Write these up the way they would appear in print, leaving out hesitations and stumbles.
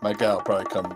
My guy will probably come.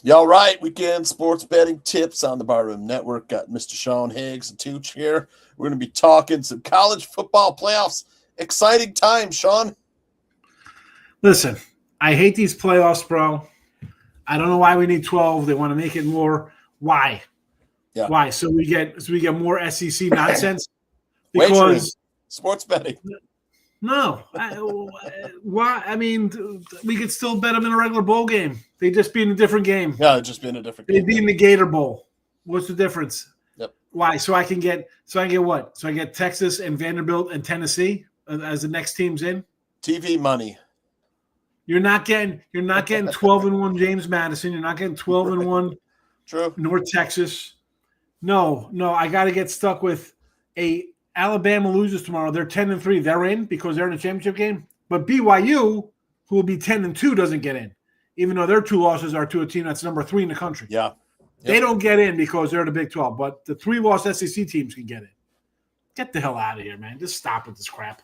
Y'all right, weekend sports betting tips on the Barroom Network. Got Mr. Sean Higgs and Tooch here. We're going to be talking some college football playoffs. Exciting time, Sean. Listen, I hate these playoffs, bro. I don't know why we need 12. They want to make it more. Why? Yeah. Why? So we get more SEC nonsense? Wagering. Sports betting. No. Why? I mean, we could still bet them in a regular bowl game. They just be in a different game. Yeah, it'd just be in a different game. They'd be in the Gator Bowl. What's the difference? Yep. Why? So I get what? So I get Texas and Vanderbilt and Tennessee as the next teams in? TV money. You're not getting 12-1 James Madison. You're not getting 12-1 True. North Texas. No, I got to get stuck with Alabama loses tomorrow. They're 10-3. They're in because they're in a championship game. But BYU, who will be 10-2, doesn't get in, even though their 2 losses are to a team that's number 3 in the country. Yeah. Yep. They don't get in because they're the Big 12. But the 3-loss SEC teams can get in. Get the hell out of here, man. Just stop with this crap.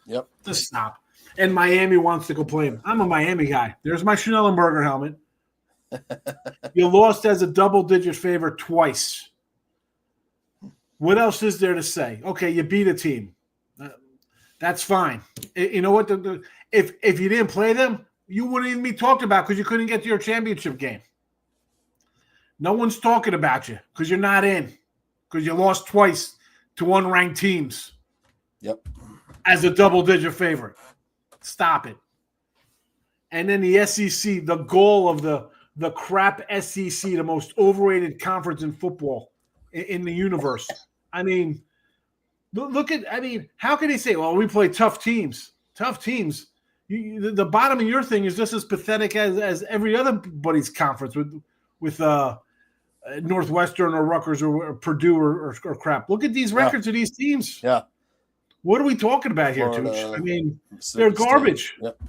Yep. Just stop. And Miami wants to complain. I'm a Miami guy. There's my Schnellenberger helmet. You lost as a double-digit favorite twice. What else is there to say? Okay, you beat a team. That's fine. You know what? If you didn't play them, you wouldn't even be talked about because you couldn't get to your championship game. No one's talking about you because you're not in because you lost twice to unranked teams. Yep. As a double-digit favorite. Stop it. And then the SEC, the goal of the crap SEC, the most overrated conference in football in the universe. I mean, how can they say, well, we play tough teams? Tough teams. The bottom of your thing is just as pathetic as every other buddy's conference with Northwestern or Rutgers or Purdue or crap. Look at these records of these teams. Yeah. What are we talking about here, Tooch? I mean, they're garbage. Yep.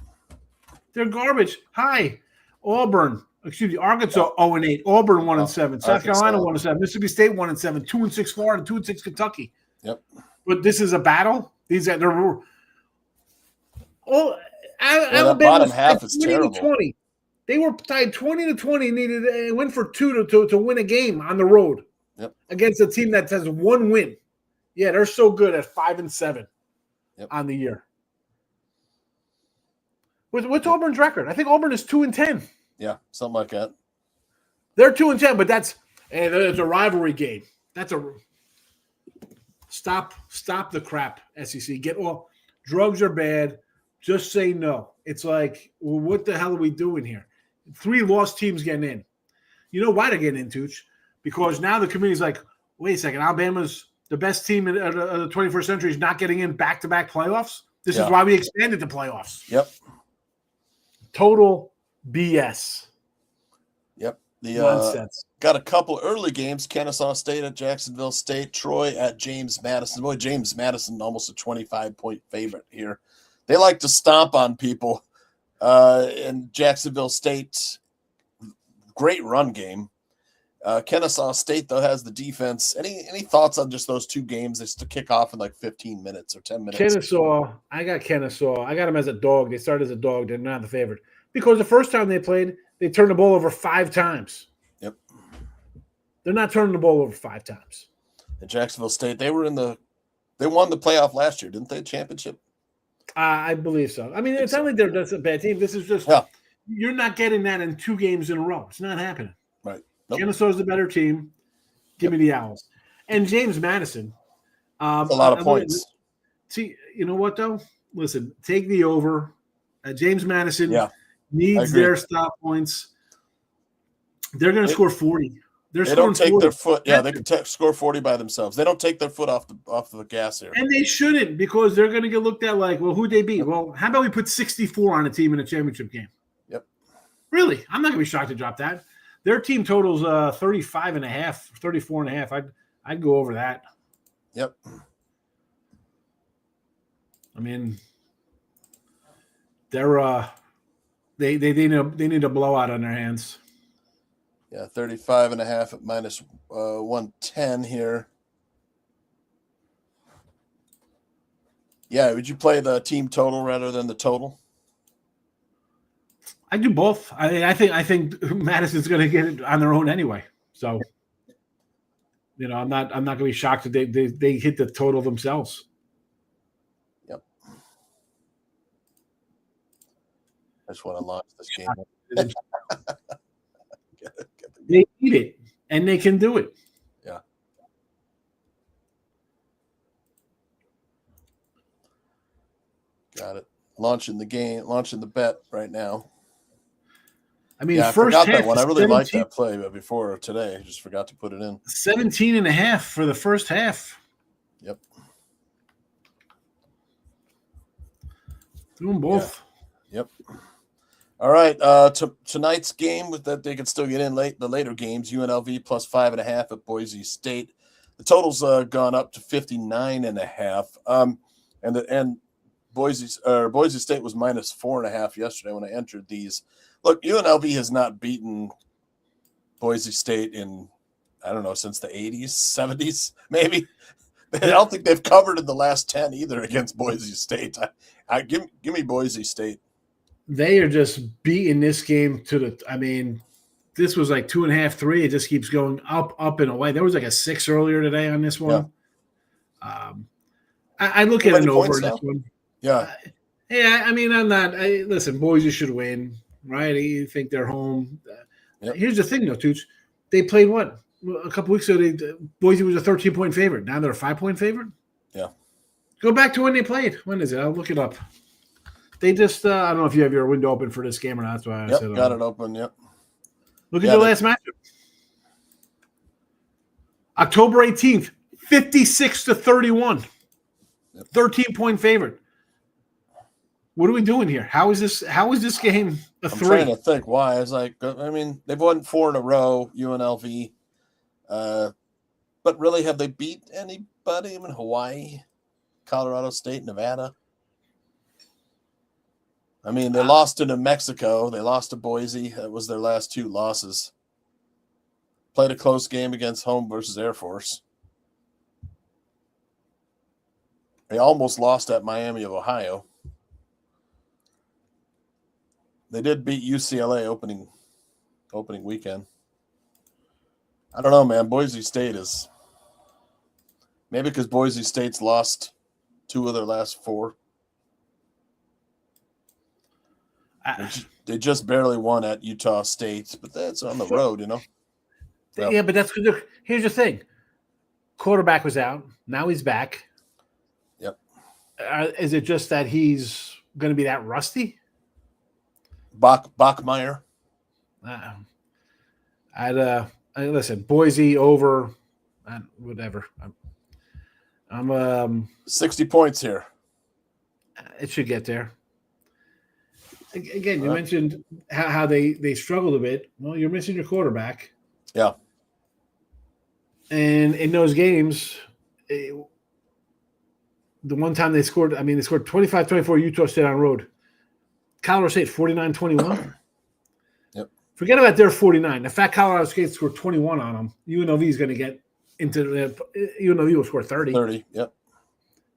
They're garbage. Hi, Auburn. Excuse me, Arkansas 0-8. Auburn 1-7. South Carolina 1-7. Mississippi State 1-7. 2-6 Florida. 2-6 Kentucky. Yep. But this is a battle. Alabama bottom half is terrible. 20. They were tied 20-20. Needed win for 2 to win a game on the road. Yep. Against a team that has 1 win. Yeah, they're so good at 5-7 on the year. What's Auburn's record? I think Auburn is 2-10. Yeah, something like that. They're 2-10, but it's a rivalry game. That's a stop the crap, SEC. Drugs are bad. Just say no. It's like, well, what the hell are we doing here? 3 lost teams getting in. You know why they're getting in, Tooch? Because now the community's like, wait a second, Alabama's the best team of the 21st century is not getting in back-to-back playoffs. This is why we expanded the playoffs. Yep. Total BS. Yep. Nonsense. Got a couple early games. Kennesaw State at Jacksonville State. Troy at James Madison. Boy, James Madison almost a 25-point favorite here. They like to stomp on people. And Jacksonville State, great run game. Kennesaw State, though, has the defense. Any thoughts on just those 2 games? It's to kick off in like 15 minutes or 10 minutes. I got Kennesaw. I got them as a dog. They started as a dog. They're not the favorite. Because the first time they played, they turned the ball over 5 times. Yep. They're not turning the ball over 5 times. And Jacksonville State, they won the playoff last year, didn't they? Championship? I believe so. I mean, it's not like that's a bad team. This is just you're not getting that in 2 games in a row. It's not happening. Right. Nope. Kennesaw's the better team. Give me the Owls. And James Madison. That's a lot of points. See, you know what, though? Listen, take the over. James Madison needs their stop points. They're going to score 40. They don't take their foot. Yeah, they can score 40 by themselves. They don't take their foot off the gas here. And they shouldn't, because they're going to get looked at like, well, who'd they beat? Well, how about we put 64 on a team in a championship game? Yep. Really? I'm not going to be shocked to drop that. Their team totals 35 and a half, 34 and a half. I'd go over that. Yep. I mean, they're they need a blowout on their hands. Yeah, 35 and a half at minus 110 here. Yeah, would you play the team total rather than the total? I do both. I think Madison's going to get it on their own anyway. So, I'm not going to be shocked that they hit the total themselves. Yep. I just want to launch this game. They need it, and they can do it. Yeah. Got it. Launching the bet right now. I mean, I forgot that one. I really liked that play before today. I just forgot to put it in. 17 and a half for the first half. Yep. Doing both. Yeah. Yep. All right. Tonight's game with that they can still get in the later games. UNLV plus 5.5 at Boise State. The total's gone up to 59.5. And Boise State was minus 4.5 yesterday when I entered these. Look, UNLV has not beaten Boise State in, I don't know, since the 80s, 70s, maybe. I don't think they've covered in the last 10 either against Boise State. Give me Boise State. They are just beating this game this was like 2.5, 3. It just keeps going up and away. There was like a 6 earlier today on this one. Yeah. I look at an over this one. Yeah. I'm not. Listen, Boise should win, right? You think they're home. Yep. Here's the thing, though, Tooch. They played what? A couple weeks ago, Boise was a 13-point favorite. Now they're a 5-point favorite? Yeah. Go back to when they played. When is it? I'll look it up. They just, I don't know if you have your window open for this game or not. That's why I said got it open, yep. Look at the last matchup. October 18th, 56-31. Yep. 13-point favorite. What are we doing here? How is this game a 3? I'm trying to think why. They've won 4 in a row, UNLV. But really, have they beat anybody? Hawaii, Colorado State, Nevada. They lost to New Mexico. They lost to Boise. That was their last 2 losses. Played a close game against home versus Air Force. They almost lost at Miami of Ohio. They did beat UCLA opening weekend. I don't know, man. Boise State is maybe because Boise State's lost 2 of their last 4. They just barely won at Utah State, but that's on the road, Yeah, but that's good. Here's the thing. Quarterback was out. Now he's back. Yep. Is it just that he's going to be that rusty? Bachmeier. Listen, Boise over, whatever. I'm 60 points here. It should get there. Again, you mentioned how they struggled a bit. Well, you're missing your quarterback. Yeah. And in those games, the one time they scored 25-24 Utah State on road. Colorado State 49-21. Yep. Forget about their 49. The fact Colorado State scored 21 on them, UNLV is going to get into UNLV will score 30. 30, yep.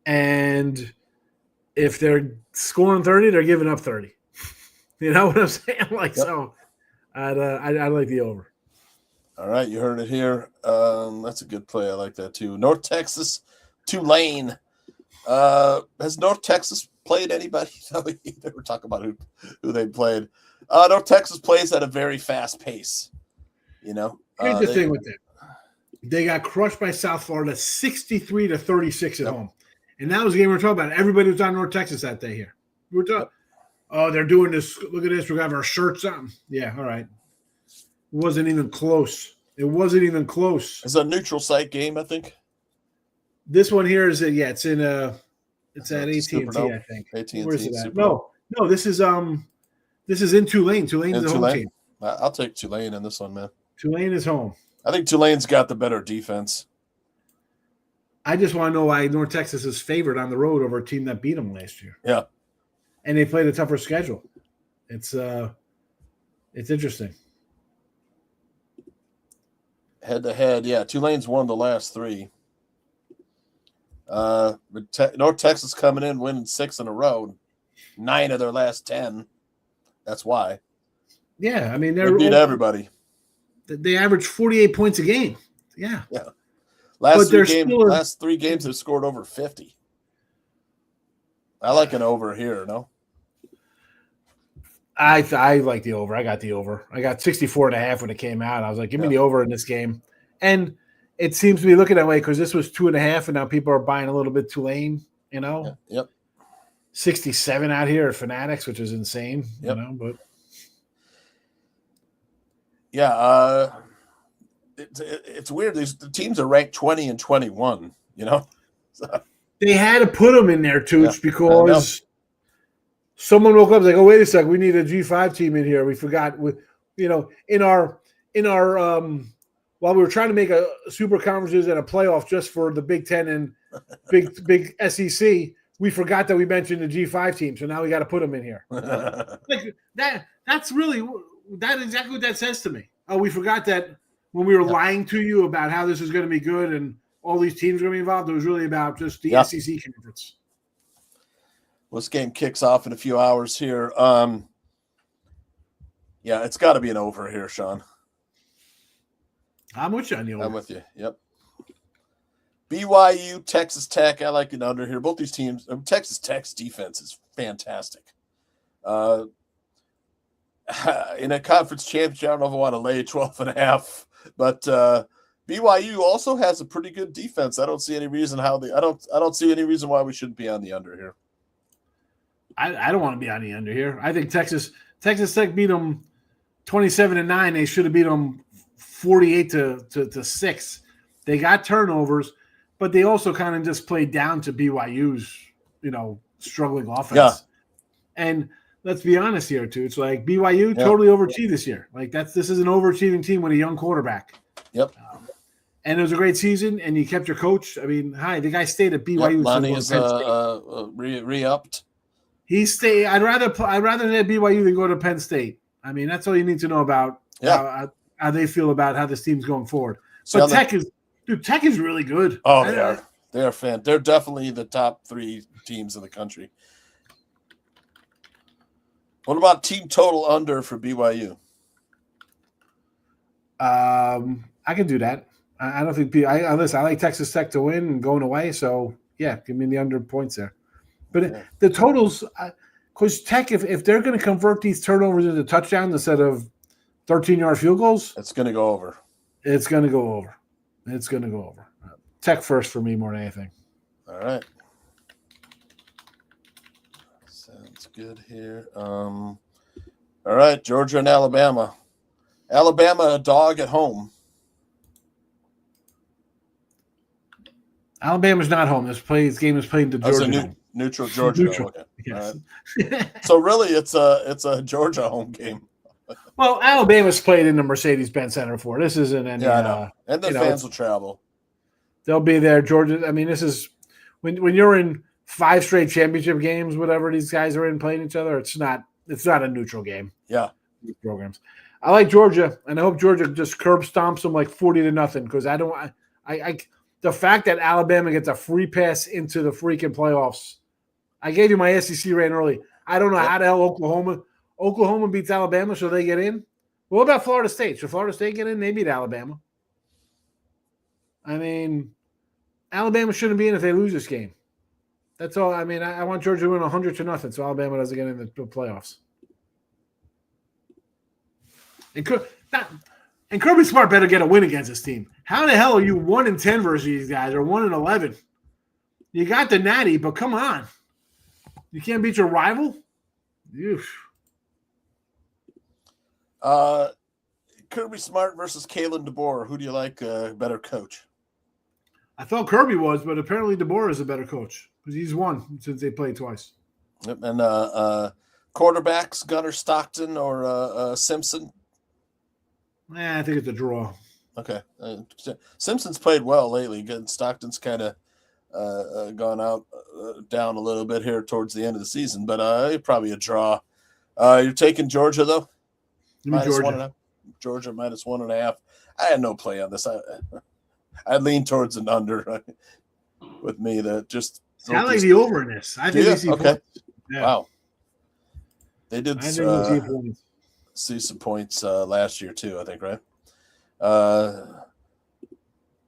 And if they're scoring 30, they're giving up 30. You know what I'm saying? So I'd like the over. All right, you heard it here. That's a good play. I like that too. North Texas, Tulane. Has North Texas played anybody? They were talking about who they played. North Texas plays at a very fast pace. Here's the thing with them. They got crushed by South Florida 63-36 at home. And that was the game we were talking about. Everybody was on North Texas that day here. We were talking, they're doing this. Look at this. We have our shirts on. Yeah, all right. Wasn't even close. It wasn't even close. It's a neutral site game, I think. This one here is it's in it's at AT&T, Superdome? I think. AT&T, Where's it at? Superdome. No, this is in Tulane. Tulane's the home team. I'll take Tulane in this one, man. Tulane is home. I think Tulane's got the better defense. I just want to know why North Texas is favored on the road over a team that beat them last year. Yeah. And they played a tougher schedule. It's interesting. Head to head, yeah. Tulane's won the last 3. North Texas coming in winning 6 in a row, 9 of their last 10. That's why. Yeah, I mean they beat everybody. They average 48 points a game. Yeah. Last 3 games they've scored over 50. I like an over here, no? I like the over. I got the over. I got 64.5 when it came out. I was like, give me the over in this game. And it seems to be looking that way because this was 2.5, and now people are buying a little bit Tulane, you know? Yeah. Yep. 67 out here at Fanatics, which is insane, yep. You know, but yeah, it's weird. The teams are ranked 20 and 21, you know? So, they had to put them in there, Tooch, because someone woke up like, oh, wait a sec, we need a G5 team in here. We forgot, in our while we were trying to make a super conferences and a playoff just for the Big Ten and big SEC, we forgot that we mentioned the G5 team. So now we got to put them in here. Like that's exactly what that says to me. Oh, we forgot that when we were lying to you about how this is going to be good and all these teams are going to be involved, it was really about just the SEC conference. Well, this game kicks off in a few hours here. It's got to be an over here, Sean. I'm with you on the over. I'm with you. Yep. BYU, Texas Tech. I like it under here. Both these teams. Texas Tech's defense is fantastic. In a conference championship, I don't know if I want to lay 12.5, but BYU also has a pretty good defense. I don't see any reason I don't see any reason why we shouldn't be on the under here. I don't want to be on the under here. I think Texas Tech beat them 27-9. They should have beat them 48-6. They got turnovers, but they also kind of just played down to BYU's, struggling offense. Yeah. And let's be honest here, too. It's like BYU totally overachieved this year. Like this is an overachieving team with a young quarterback. Yep. And it was a great season, and you kept your coach. I mean, the guy stayed at BYU. Yep, Lonnie is re-upped. He stayed. I'd rather at BYU than go to Penn State. I mean, that's all you need to know about how they feel about how this team's going forward. But Tech is really good. Oh, they are. They are They're definitely the top 3 teams in the country. What about team total under for BYU? I can do that. I don't think I like Texas Tech to win and going away. So yeah, give me the under points there. But the totals, because Tech, if they're going to convert these turnovers into touchdowns instead of 13-yard field goals, it's going to go over. It's going to go over. Tech first for me more than anything. All right. Sounds good here. All right, Georgia and Alabama. Alabama a dog at home. Alabama's not home. This game is played to Georgia. Neutral Georgia. Neutral. Okay. Yes. Right. So really, it's a Georgia home game. Well, Alabama's played in the Mercedes-Benz Center before. This isn't any. Yeah, I know. And the fans will travel. They'll be there. Georgia. I mean, this is when you're in 5 straight championship games, whatever these guys are in playing each other. It's not a neutral game. Yeah. These programs. I like Georgia, and I hope Georgia just curb stomps them like 40-0 because I don't. The fact that Alabama gets a free pass into the freaking playoffs. I gave you my SEC rating early. I don't know how the hell Oklahoma beats Alabama, so they get in. What about Florida State? Should Florida State get in? They beat Alabama. I mean, Alabama shouldn't be in if they lose this game. That's all. I mean, I want Georgia to win 100-0, so Alabama doesn't get in the playoffs. And Kirby Smart better get a win against this team. How the hell are you 1-10 versus these guys or 1-11? You got the natty, but come on. You can't beat your rival? Oof. Kirby Smart versus Kalen DeBoer. Who do you like better coach? I thought Kirby was, but apparently DeBoer is a better coach because he's won since they played twice. Yep. And quarterbacks, Gunnar Stockton or Simpson? I think it's a draw. Okay. Simpson's played well lately. Stockton's kind of gone out down a little bit here towards the end of the season, but probably a draw. You're taking Georgia, though? Georgia. Georgia minus 1.5. I had no play on this. I'd lean towards an under with me. That just I like the over in this. I think we see points. Yeah. Wow. They did I think we see points. See some points last year too, I think, right?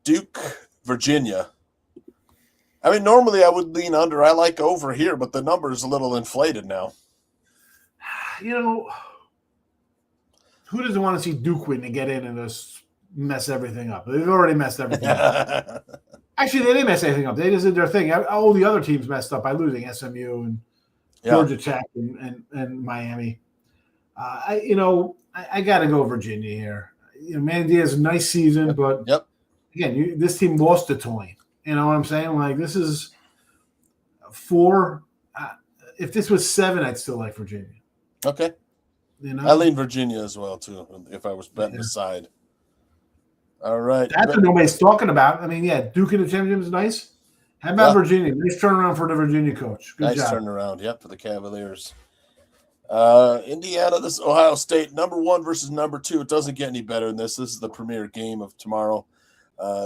Duke, Virginia. I mean, normally I would lean under. I like over here, but the number is a little inflated now. You know, who doesn't want to see Duke win to get in and just mess everything up? They've already messed everything up. Actually, they didn't mess anything up. They just did their thing. All the other teams messed up by losing SMU and Georgia Tech and Miami. I got to go Virginia here. Mandy has a nice season, but again, this team lost to Tulane. You know what I'm saying? Like, this is 4. If this was 7, I'd still like Virginia. Okay. I lean Virginia as well, too, if I was betting the side. All right. That's what nobody's talking about. I mean, Duke in the championship is nice. How about Virginia? Nice turnaround for the Virginia coach. Good job. Nice turnaround, for the Cavaliers. Indiana, this is Ohio State, number 1 versus number 2. It doesn't get any better than this. This is the premier game of tomorrow.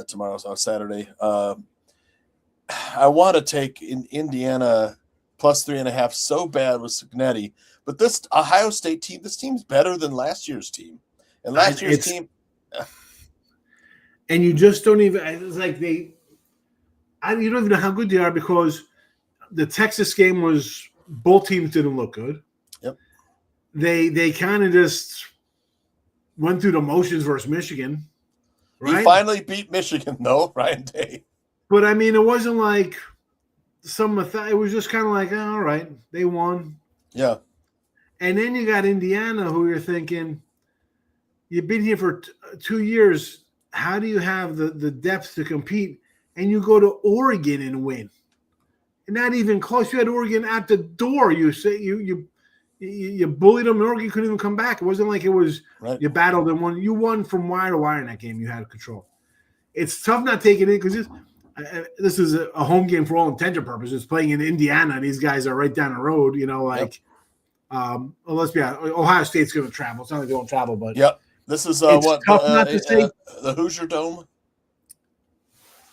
Tomorrow's on Saturday. I want to take Indiana plus 3.5 so bad with Signetti, but this Ohio State team, this team's better than last year's team, and last year's team. And you just don't even. It's like you don't even know how good they are because the Texas game was both teams didn't look good. Yep. They kind of just went through the motions versus Michigan. Right? He finally beat Michigan, though, Ryan Day. But, I mean, it wasn't like it was just kind of like, all right, they won. Yeah. And then you got Indiana, who you're thinking, you've been here for 2 years. How do you have the depth to compete? And you go to Oregon and win. And not even close. You had Oregon at the door. You say you bullied them, and Oregon couldn't even come back. It wasn't like it was you battled and won. You won from wire to wire in that game. You had control. It's tough not taking it because this is a home game for all intents and purposes. Playing in Indiana, and these guys are right down the road. Let's be honest, Ohio State's going to travel. It's not like they won't travel, but this is tough not to say the Hoosier Dome.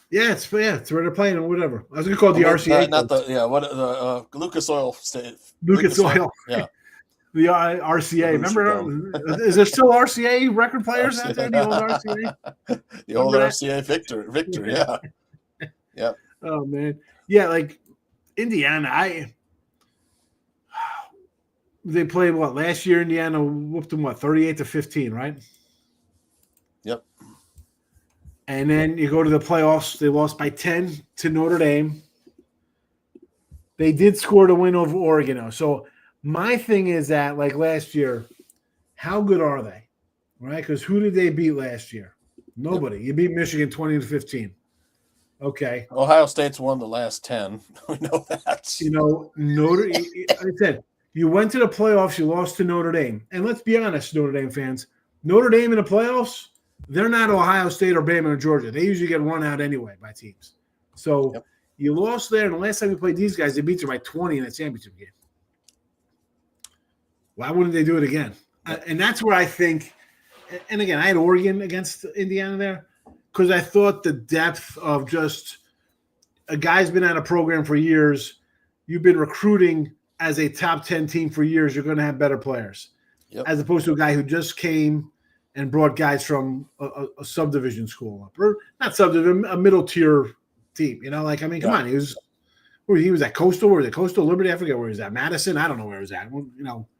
Yeah, it's where they're playing or whatever. I was going to call it the RCA. Not the Lucas Oil State. Lucas Oil. Yeah. The RCA. Remember, is there still RCA record players out there? The old RCA? The old RCA Victor, yeah. Yeah. Oh, man. Yeah, like Indiana, they played last year Indiana whooped them 38-15, right? Yep. And then you go to the playoffs, they lost by 10 to Notre Dame. They did score to win over Oregon, though. So my thing is that, like last year, how good are they? Right? Because who did they beat last year? Nobody. Yep. You beat Michigan 20-15. Okay. Ohio State's won the last 10. We know that. I said, you went to the playoffs, you lost to Notre Dame. And let's be honest, Notre Dame fans, Notre Dame in the playoffs, they're not Ohio State or Bama or Georgia. They usually get run out anyway by teams. So you lost there, and the last time you played these guys, they beat you by 20 in a championship game. Why wouldn't they do it again? And that's where I think – and again, I had Oregon against Indiana there because I thought the depth of just a guy's been at a program for years. You've been recruiting as a top 10 team for years. You're going to have better players as opposed to a guy who just came and brought guys from a subdivision school up, or not subdivision, a middle tier team. Come on, he was at Coastal. Where was it? Coastal, Liberty? I forget where he was at. Madison. I don't know where he was at.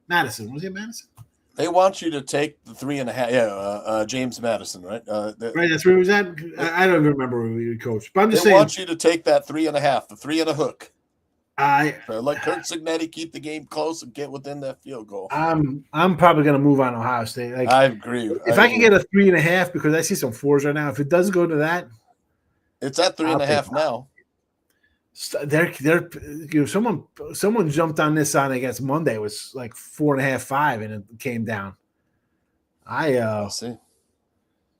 Madison. Was he at Madison? They want you to take the 3.5. James Madison, right? Right, that's where he was at. I don't even remember where he coached. But I'm just saying. They want you to take that 3.5, the 3 and a hook. Let Kurt Signetti keep the game close and get within that field goal. I'm probably going to move on Ohio State. Like, I agree. If I can get a 3.5, because I see some 4s right now. If it does go to that, it's at 3.5 now. Someone jumped on this on against Monday. It was like 4.5, 5, and it came down. I'll see.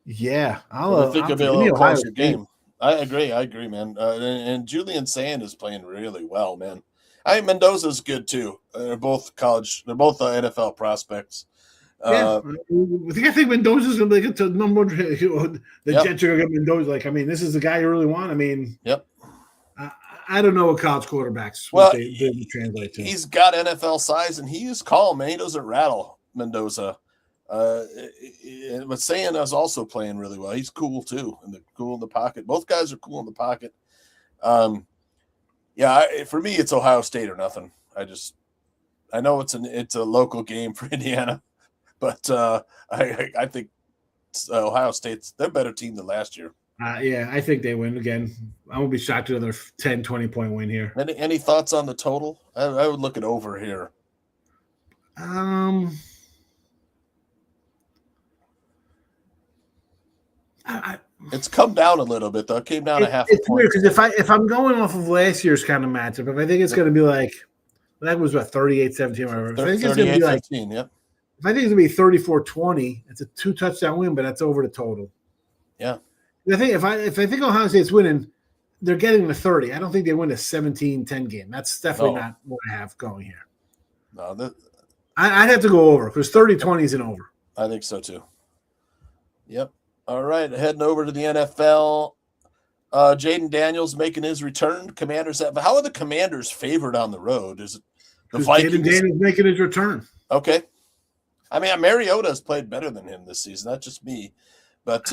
Yeah, I think it'll be a little closer game. I agree, man. And Julian Sand is playing really well, man. Mendoza's good too. They're both NFL prospects. I think Mendoza's going to make it to number one. The Jets are going to get Mendoza. Like, I mean, this is the guy you really want. I mean, I don't know what college quarterbacks they translate to. He's got NFL size, and he is calm, man. He doesn't rattle, Mendoza. But Sand is also playing really well. He's cool too, and cool in the pocket. Both guys are cool in the pocket. For me, it's Ohio State or nothing. I know it's a local game for Indiana, but I think Ohio State's they're a better team than last year. I think they win again. I won't be shocked to another 10, 20-point win here. Any thoughts on the total? I would look it over here. It's come down a little bit though. It came down a half. It's weird because if I'm going off of last year's kind of matchup, if I think it's going to be like that was 38-17 or whatever. I think it's going to be like 15, If I think it's going to be 34-20, it's a 2-touchdown win, but that's over the total. Yeah. I think if I think Ohio State's winning, they're getting the 30. I don't think they win a 17-10 game. That's definitely not what I have going here. No, I'd have to go over because 30-20 is an over. I think so too. Yep. All right, heading over to the NFL. Jaden Daniels making his return. How are the Commanders favored on the road? Is it the Vikings? Jaden Daniels making his return. Okay. I mean, Mariota has played better than him this season. Not just me. But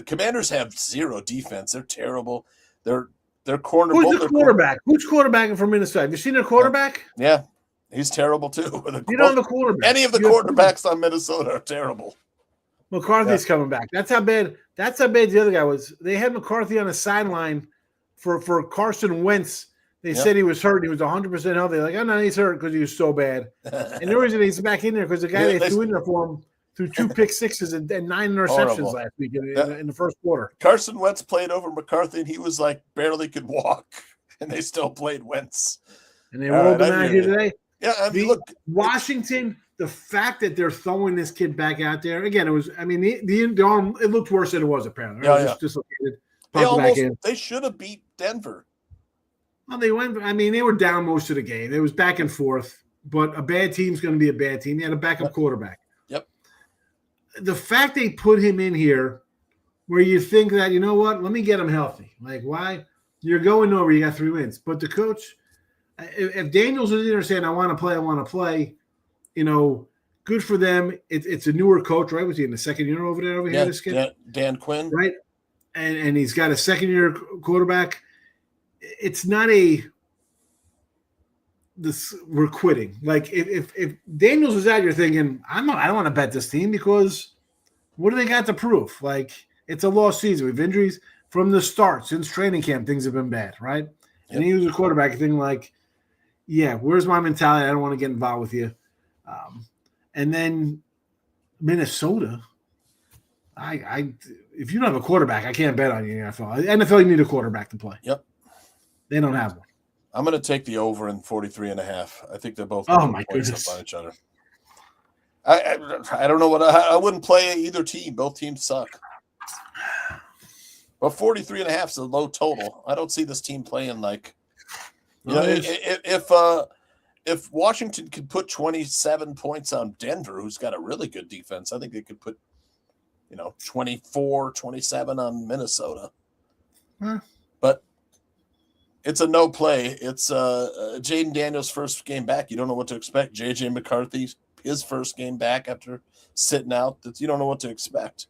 Commanders have zero defense. They're terrible. They're corner. Who's the quarterback? Who's quarterbacking from Minnesota? Have you seen their quarterback? Yeah, he's terrible too. You don't have the quarterback. Any of the quarterbacks on Minnesota are terrible. McCarthy's coming back. That's how bad the other guy was. They had McCarthy on the sideline for Carson Wentz. They said he was hurt. He was 100% healthy. Like, oh no, he's hurt because he was so bad. And the reason he's back in there because the guy they threw in there for him threw 2 pick sixes and 9 interceptions last week in the first quarter. Carson Wentz played over McCarthy, and he was like barely could walk, and they still played Wentz. And they rolled him out here today. Yeah, I mean, look, Washington. The fact that they're throwing this kid back out there again, it was. I mean, the arm it looked worse than it was apparently. Just dislocated. They should have beat Denver. Well, they went. I mean, they were down most of the game. It was back and forth. But a bad team's going to be a bad team. They had a backup quarterback. Yep. The fact they put him in here, where you think that let me get him healthy. Like why? You're going over. You got 3 wins. But the coach, if Daniels is in there saying, I want to play. Good for them. It's a newer coach, right? Was he in the second year over here? This kid? Dan Quinn. Right. And he's got a second-year quarterback. It's not we're quitting. Like, if Daniels was out, you're thinking, I don't want to bet this team because what do they got to prove? Like, it's a lost season. We have injuries from the start. Since training camp, things have been bad, right? Yep. And he was a quarterback thinking like, where's my mentality? I don't want to get involved with you. And then Minnesota, if you don't have a quarterback, I can't bet on you in the NFL. NFL, you need a quarterback to play. Yep. They don't have one. I'm going to take the over in 43.5. I think they're both my goodness on each other. I don't know I wouldn't play either team. Both teams suck. But 43.5 is a low total. I don't see this team playing like if Washington could put 27 points on Denver, who's got a really good defense, I think they could put, 24, 27 on Minnesota. But it's a no play. It's Jaden Daniels' first game back. You don't know what to expect. J.J. McCarthy's his first game back after sitting out. You don't know what to expect.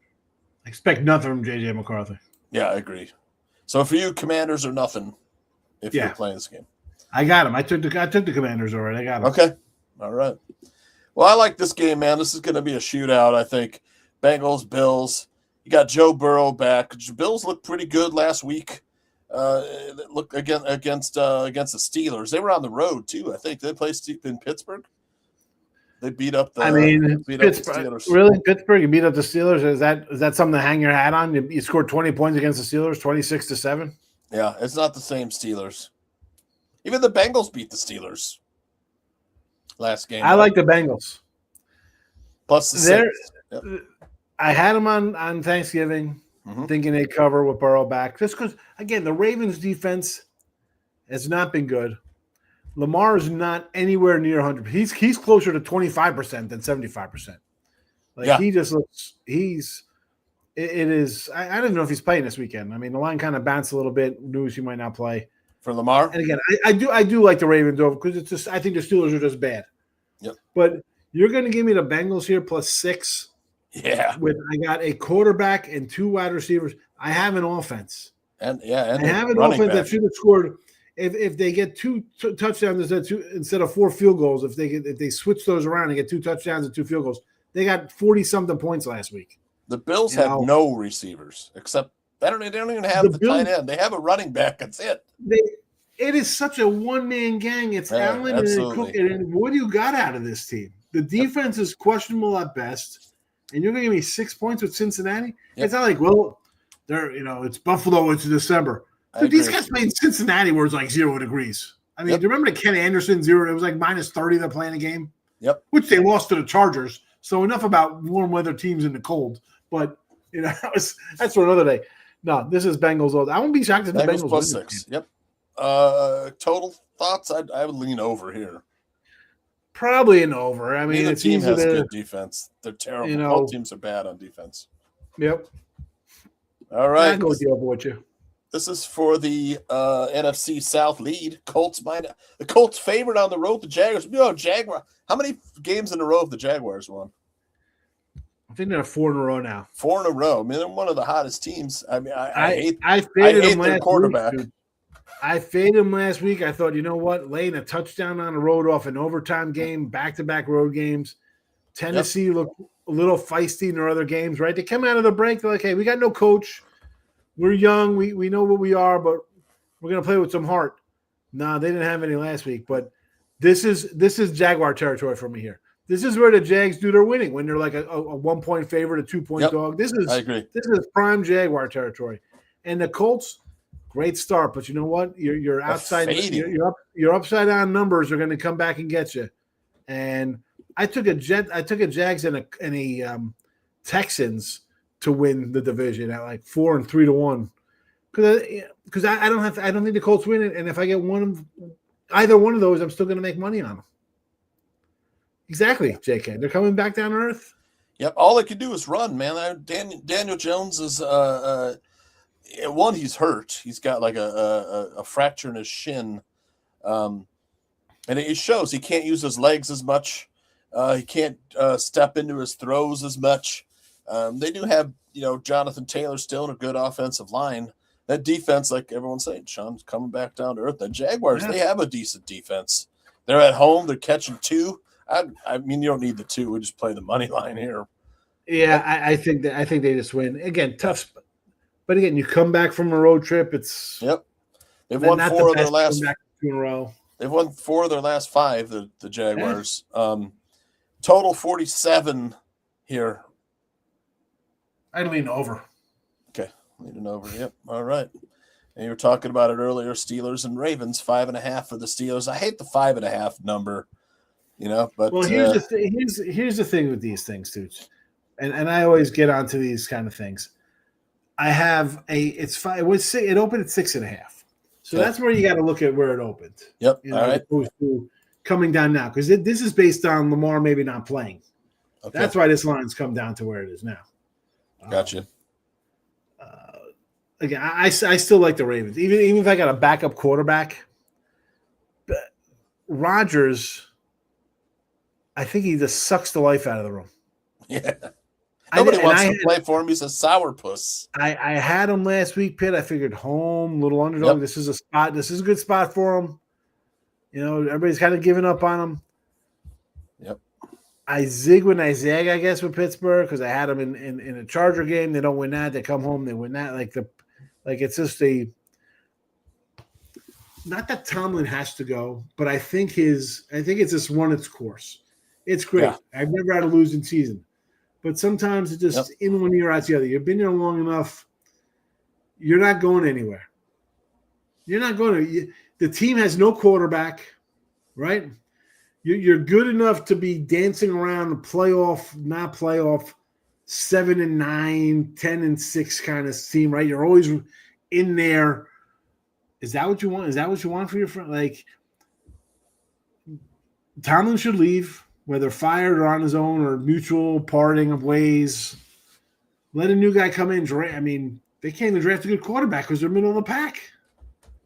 I expect nothing from J.J. McCarthy. Yeah, I agree. So for you, Commanders are nothing if you're playing this game. I got him. I took the Commanders already. I got him. Okay. All right. Well, I like this game, man. This is going to be a shootout, I think. Bengals, Bills. You got Joe Burrow back. Bills looked pretty good last week. Look against the Steelers. They were on the road too. I think they played in Pittsburgh. They beat up the. Pittsburgh. Really, Pittsburgh? You beat up the Steelers? Is that something to hang your hat on? You scored 20 points against the Steelers, 26-7. Yeah, it's not the same Steelers. Even the Bengals beat the Steelers last game. I like the Bengals. Plus the Saints. Yep. I had them on Thanksgiving, thinking they'd cover with Burrow back. Just because, again, the Ravens' defense has not been good. Lamar is not anywhere near 100. He's closer to 25% than 75%. He just looks. It is. I don't even know if he's playing this weekend. I mean, the line kind of bounced a little bit. News he might not play for Lamar. And again, I do like the Ravens over because it's just I think the Steelers are just bad. Yep. But you're going to give me the Bengals here plus 6. Yeah. I got a quarterback and 2 wide receivers. I have an offense. And I have an offense that should have scored. If they get 2 touchdowns instead of 4 field goals, if they switch those around and get 2 touchdowns and 2 field goals, they got 40-something points last week. The Bills have no receivers except they don't even have the tight end. They have a running back. That's it. It is such a one-man gang. It's Allen and Cook. And what do you got out of this team? The defense is questionable at best, and you're going to give me 6 points with Cincinnati? Yep. It's not like, it's Buffalo. It's December. Dude, these guys playing Cincinnati where it's like 0 degrees. I mean, do you remember the Ken Anderson 0? It was like minus 30 they're playing a game. Yep. Which they lost to the Chargers. So enough about warm weather teams in the cold. But that's for another day. No, this is Bengals. I won't be shocked if the Bengals plus 6. Yep. Total thoughts? I would lean over here. Probably an over. I mean, neither team has good defense. They're terrible. Both teams are bad on defense. Yep. All right. I'll go with the over with you. This is for the NFC South lead. The Colts favored on the road. The Jaguars. Jaguar. How many games in a row have the Jaguars won? I think they're 4 in a row now. 4 in a row. I mean, they're one of the hottest teams. I mean, I hate their quarterback. I faded them last week. I thought, you know what? Laying a touchdown on the road off an overtime game, back-to-back road games. Tennessee looked a little feisty in their other games, right? They come out of the break. They're like, hey, we got no coach. We're young. We know what we are, but we're going to play with some heart. No, they didn't have any last week. But this is Jaguar territory for me here. This is where the Jags do their winning, when they're like a 1-point favorite, a 2-point dog. I agree. This is prime Jaguar territory. And the Colts, great start, but you know what? You're outside. Your upside down numbers are going to come back and get you. And I took a Jags and a Texans to win the division at like 4 and 3 to 1, because I don't think the Colts win it, and if I get either one of those, I'm still going to make money on them. Exactly, JK. They're coming back down to earth. Yep. All they can do is run, man. Daniel Jones is one. He's hurt. He's got like a fracture in his shin, and it shows. He can't use his legs as much. He can't step into his throws as much. They do have, Jonathan Taylor still in a good offensive line. That defense, like everyone's saying, Sean's coming back down to earth. The Jaguars, They have a decent defense. They're at home. They're catching 2. I mean, you don't need the 2. We just play the money line here. Yeah, I think they just win. Again, tough. But again, you come back from a road trip. They've won 4 of their last 2 in a row. They've won 4 of their last 5. The Jaguars. Total 47 here. I'd lean over. Okay, leaning over. Yep. All right. And you were talking about it earlier. Steelers and Ravens, 5.5 for the Steelers. I hate the 5.5 number. But here's the thing with these things, Tooch, and I always get onto these kind of things. I have it opened at 6.5, so that's where you got to look at where it opened. Yep. All right. Opposed to coming down now, because this is based on Lamar maybe not playing. Okay. That's why this line's come down to where it is now. Gotcha. Again, I still like the Ravens, even if I got a backup quarterback. But Rodgers, I think he just sucks the life out of the room. Yeah. Nobody wants to play for him. He's a sourpuss. I had him last week, Pitt. I figured home, little underdog. Yep. This is a spot. This is a good spot for him. Everybody's kind of giving up on him. Yep. I zig when I zag, I guess, with Pittsburgh, because I had them in a Charger game. They don't win that. They come home, they win that. It's just not that Tomlin has to go, but I think it's just run its course. It's great. Yeah. I've never had a losing season, but sometimes it's just in one ear, out the other. You've been there long enough. You're not going anywhere. You're not going to. The team has no quarterback, right? You're good enough to be dancing around the playoff, not playoff, 7-9, 10-6 kind of team, right? You're always in there. Is that what you want? Is that what you want for your friend? Like, Tomlin should leave, whether fired or on his own or mutual parting of ways. Let a new guy come in. I mean, they can't even draft a good quarterback because they're middle of the pack.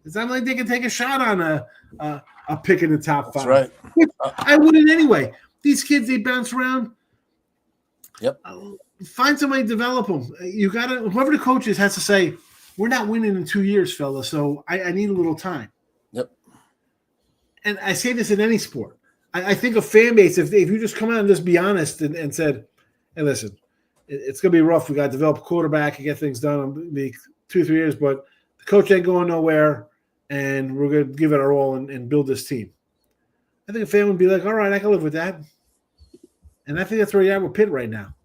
It's not like they can take a shot on a pick in the top 5. That's right. I wouldn't anyway. These kids, they bounce around. Yep. Find somebody to develop them. You got to, whoever the coach is has to say, we're not winning in 2 years, fella, so I need a little time. Yep. And I say this in any sport. I think a fan base, if you just come out and just be honest and said, hey, listen, it's going to be rough. We got to develop a quarterback and get things done in maybe 2 or 3 years, but the coach ain't going nowhere, and we're going to give it our all and build this team. I think a fan would be like, all right, I can live with that. And I think that's where you're at with Pitt right now.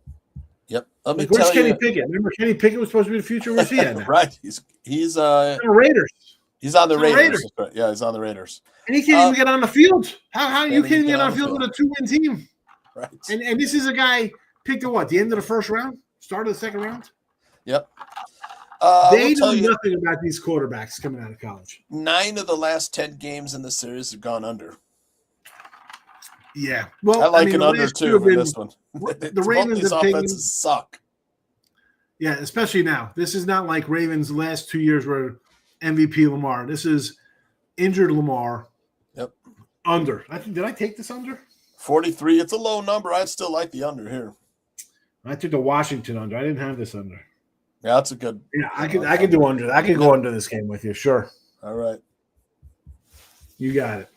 Yep. Let me like, where's tell Kenny you. Pickett? Remember, Kenny Pickett was supposed to be the future. Where's he at now? Right. He's on the Raiders. He's on the Raiders. Yeah, he's on the Raiders. And he can't even get on the field. How you can't even get on the field with a 2-win team? Right. And this is a guy picked at what? The end of the first round? Start of the second round? Yep. They know nothing about these quarterbacks coming out of college. 9 of the last 10 games in the series have gone under. Yeah. Well, I like an under too in this one. The Ravens these have taken, offenses suck. Yeah, especially now. This is not like Ravens' last 2 years where MVP Lamar. This is injured Lamar. Yep. Under. Did I take this under? 43. It's a low number. I still like the under here. I took the Washington under. I didn't have this under. Yeah, that's a good. Yeah, I could do under. I could go under this game with you. Sure. All right. You got it.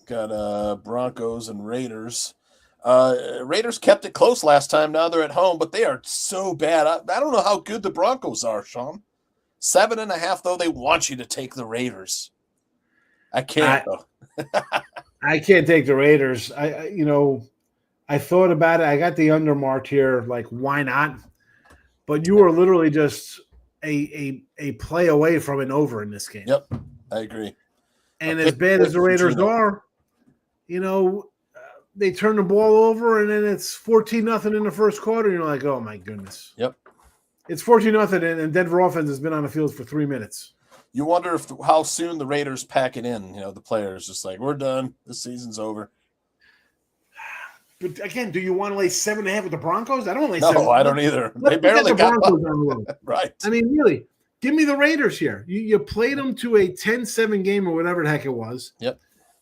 Got Broncos and Raiders. Raiders kept it close last time. Now they're at home, but they are so bad. I don't know how good the Broncos are, Sean. 7.5, though. They want you to take the Raiders. I can't, though. I can't take the Raiders. I thought about it. I got the under marked here. Like, why not? But you were literally just a play away from an over in this game. Yep, I agree. And as bad as the Raiders are, they turn the ball over, and then it's 14-0 in the first quarter. And you're like, oh, my goodness. Yep. It's 14-0, and Denver offense has been on the field for 3 minutes. You wonder how soon the Raiders pack it in. The players just like, we're done. This season's over. But again, do you want to lay 7.5 with the Broncos? I don't lay 7. No, I don't either. They barely got Broncos on the road. Right. I mean, really, give me the Raiders here. You played them to a 10-7 game or whatever the heck it was. Yep.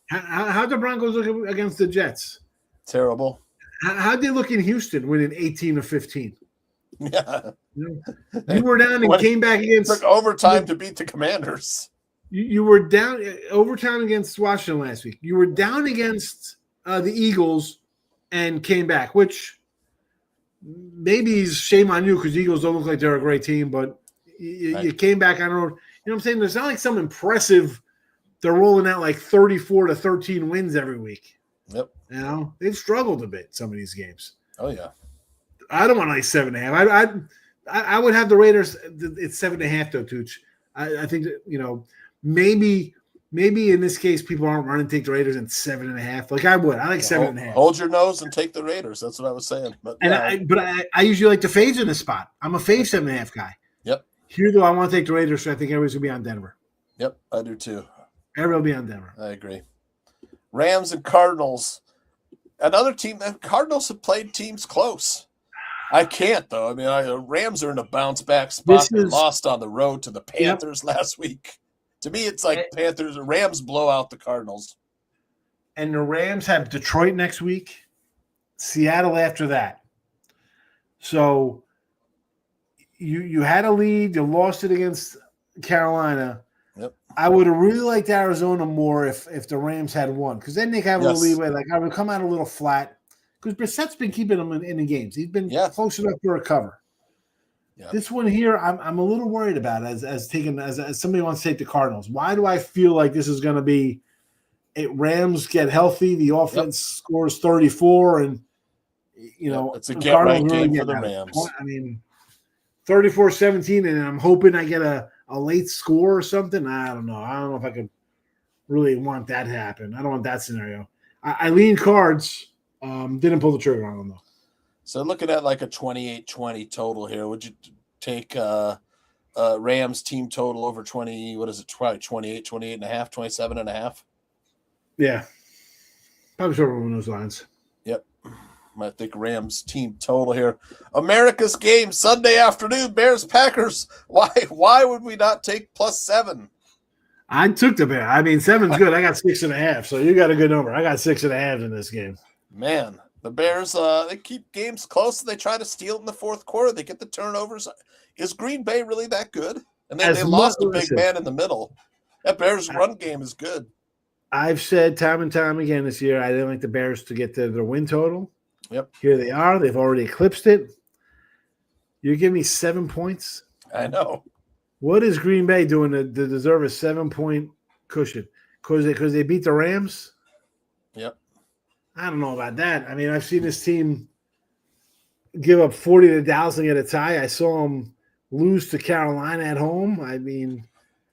How'd the Broncos look against the Jets? Terrible. How'd they look in Houston winning 18-15? Yeah. You were down and came back against. Took overtime to beat the Commanders. You were down overtime against Washington last week. You were down against the Eagles and came back, which maybe is shame on you because the Eagles don't look like they're a great team, but you came back. I don't know. You know what I'm saying? There's not like some impressive. They're rolling out like 34-13 wins every week. Yep. They've struggled a bit some of these games. Oh yeah. I don't want like 7.5. I would have the Raiders. It's 7.5 though, Tooch. I think that, maybe in this case people aren't running to take the Raiders in 7.5. Like I would. I like 7.5. Hold your nose and take the Raiders. That's what I was saying. But I usually like the fades in this spot. I'm a fade 7.5 guy. Yep. Here though, I want to take the Raiders, so I think everybody's gonna be on Denver. Yep, I do too. Everybody will be on Denver. I agree. Rams and Cardinals. Another team that Cardinals have played teams close. I can't, though. I mean, Rams are in a bounce-back spot. They lost on the road to the Panthers last week. To me, it's like Rams blow out the Cardinals. And the Rams have Detroit next week, Seattle after that. So you had a lead. You lost it against Carolina. Yep. I would have really liked Arizona more if the Rams had won, because then they have a little leeway. Like I would come out a little flat because Brissett's been keeping them in the games. He's been close enough to recover. Yeah. This one here, I'm a little worried about as somebody wants to take the Cardinals. Why do I feel like this is going to be? Rams get healthy, the offense scores 34, and it's a the get right Cardinals really game for get the at it. Rams. I mean, 34-17, and I'm hoping I get a late score or something. I don't know. I don't know if I could really want that to happen. I don't want that scenario. I lean Cards. Didn't pull the trigger on them though. So looking at like a 28-20 total here, would you take Rams team total over 20? What is it? 28, 28 and a half, 27 and a half? Yeah. Probably sort of along those lines. Yep. I think Rams team total here. America's game Sunday afternoon, Bears Packers. Why would we not take +7? I took the Bears. I mean, 7's good. I got 6.5, so you got a good number. I got 6.5 in this game. Man, the Bears, they keep games close. They try to steal it in the fourth quarter. They get the turnovers. Is Green Bay really that good? And then they lost a big man in the middle. That Bears run game is good. I've said time and time again this year, I didn't like the Bears to get their win total. Yep. Here they are. They've already eclipsed it. You give me 7 points? I know. What is Green Bay doing to deserve a 7-point cushion? Because they beat the Rams? Yep. I don't know about that. I mean, I've seen this team give up 40 to Dallas and get a tie. I saw them lose to Carolina at home. I mean,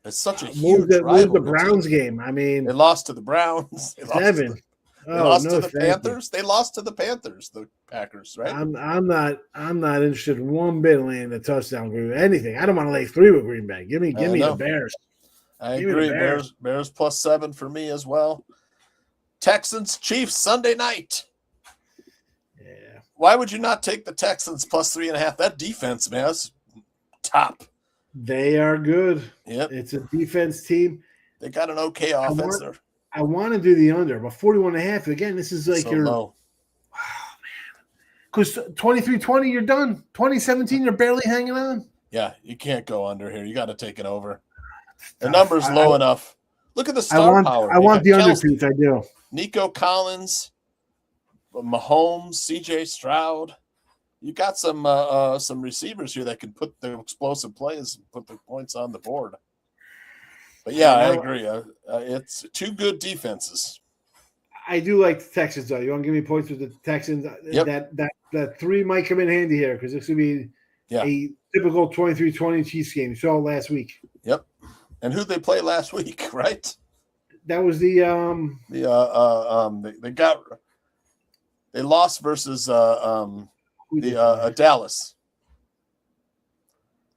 it's such a huge rivalry. The Browns game. I mean, they lost to the Browns. They lost to the Panthers. They lost to the Panthers, the Packers, right? I'm not interested in one bit in laying a touchdown Green Bay. Anything. I don't want to lay 3 with Green Bay. Give me the Bears. I agree. Bears +7 for me as well. Texans Chiefs Sunday night. Yeah. Why would you not take the Texans +3.5? That defense, man, is top. They are good. Yep. It's a defense team. They got an okay offense there. I want to do the under, but 41.5. Again, this is like your low. Wow, man. Because 23-20, you're done. 2017, you're barely hanging on. Yeah, you can't go under here. You got to take it over. The number's low enough. Look at the star power. I want the under, Pete. I do. Nico Collins, Mahomes, C.J. Stroud. You got some receivers here that can put the explosive plays and put the points on the board. But yeah, I agree. It's 2 good defenses. I do like the Texans, though. You want to give me points with the Texans? Yep. That 3 might come in handy here because this would be a typical 23-20 Chiefs game. You saw it last week. Yep. And who'd they play last week, right? That was they lost versus Dallas.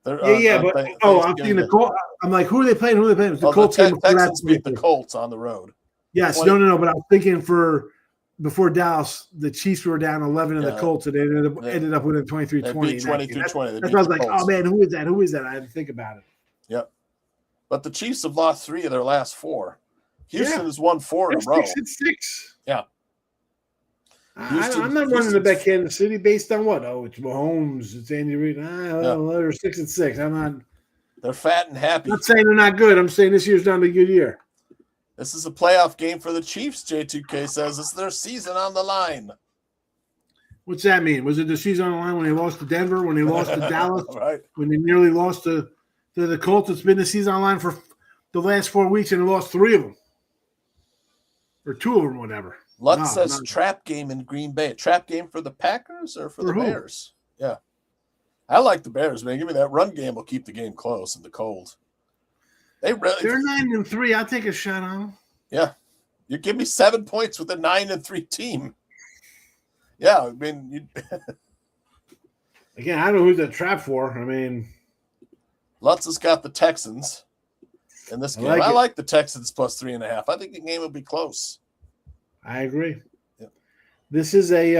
But I'm thinking the Colts. I'm like, who are they playing? Who are they playing? The Colts. Texans beat the Colts on the road. Yes, no. But I was thinking before Dallas, the Chiefs were down 11 and the Colts, and they ended up winning 23-20. 23-20. That's why I was like, oh man, who is that? Who is that? I had to think about it. Yep. But the Chiefs have lost 3 of their last 4. Houston has won 4 in a row. 6-6. Yeah. I'm not running to bet Kansas City based on what? Oh, it's Mahomes. It's Andy Reid. They're 6-6. I'm not. They're fat and happy. I'm not saying they're not good. I'm saying this year's not a good year. This is a playoff game for the Chiefs, J2K says. It's their season on the line. What's that mean? Was it the season on the line when they lost to Denver, when they lost to Dallas, right? When they nearly lost to the Colts? It's been the season on the line for the last 4 weeks, and they lost 3 of them. Or 2 of them, whatever. Lutz says trap game in Green Bay. Trap game for the Packers or for the Bears? Yeah. I like the Bears, man. Give me that run game. Will keep the game close in the cold. They're 9-3. I'll take a shot on them. Yeah. You give me 7 points with a 9-3 team. Yeah, I mean, again, I don't know who's that trap for. I mean, Lutz has got the Texans in this game. I like the Texans +3.5. I think the game will be close. I agree. Yep. This is a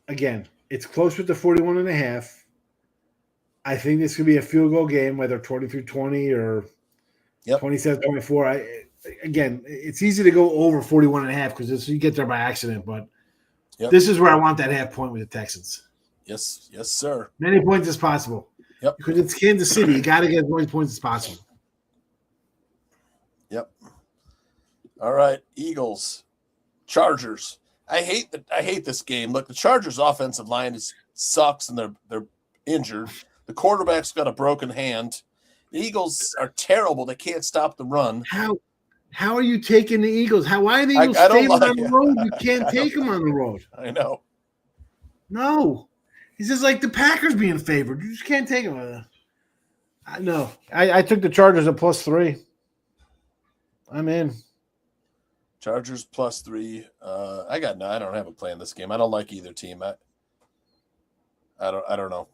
again, it's close with the 41.5. I think this could be a field goal game, whether 23-20 or 27-24. Again, it's easy to go over 41.5 because you get there by accident, but this is where I want that half point with the Texans. Yes, sir. Many points as possible. Yep. Because it's Kansas City. You got to get as many points as possible. Yep. All right, Eagles, Chargers. I hate this game. Look, the Chargers' offensive line is sucks and they're injured. The quarterback's got a broken hand. The Eagles are terrible. They can't stop the run. How are you taking the Eagles? Why are the Eagles favored on the road? You can't take them on the road. I know. No. He's just like the Packers being favored. You just can't take them. No. I took the Chargers at +3. I'm in. Chargers +3. I don't have a play in this game. I don't like either team. I don't know.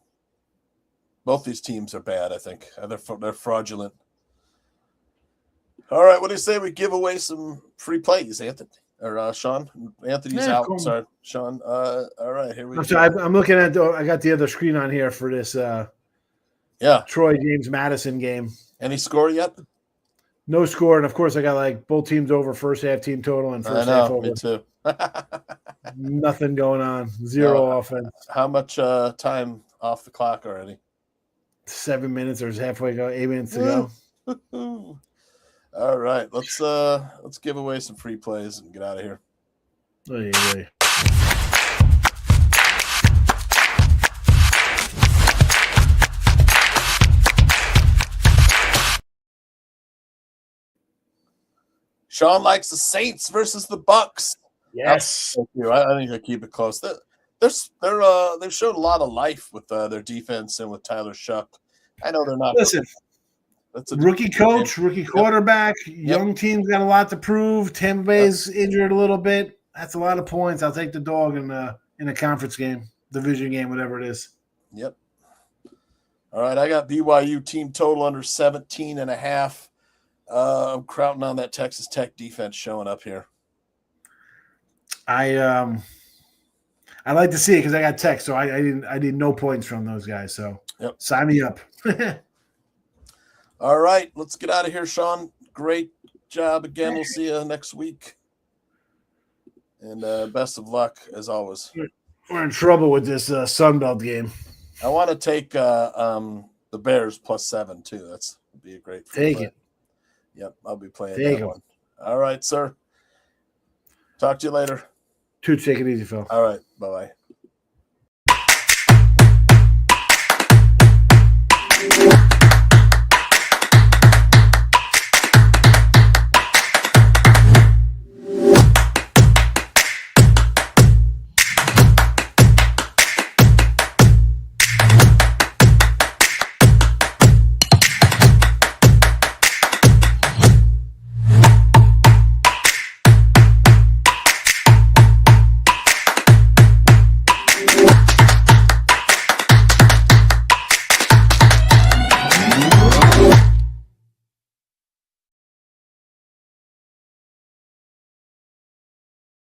Both these teams are bad, I think. They're fraudulent. All right, what do you say we give away some free plays, Anthony? Or Sean? Anthony's out. Cool. Sorry, Sean. All right, here we go. So I'm looking at I got the other screen on here for this Troy James Madison game. Any score yet? No score, and of course I got like both teams over first half team total and first half over. Me too. Nothing going on. Zero offense. How much time off the clock already? 7 minutes or halfway go. 8 minutes to go. All right, let's give away some free plays and get out of here. Oy. Sean likes the Saints versus the Bucks. Yes, I think I keep it close. They've shown a lot of life with their defense and with Tyler Shuck. I know they're not. Listen. That's a rookie coach, rookie quarterback. Young team's got a lot to prove. Tampa Bay's injured a little bit. That's a lot of points. I'll take the dog in a conference game, division game, whatever it is. Yep. All right, I got BYU team total under 17.5. I'm crowding on that Texas Tech defense showing up here. I like to see it because I got Tech, so I need no points from those guys. So sign me up. All right, let's get out of here, Sean. Great job again. We'll see you next week. And best of luck, as always. We're in trouble with this Sunbelt game. I want to take the Bears +7, too. Would be a great play. Take it. Yep, I'll be playing that one. All right, sir. Talk to you later. Tooch, take it easy, Phil. All right, bye-bye.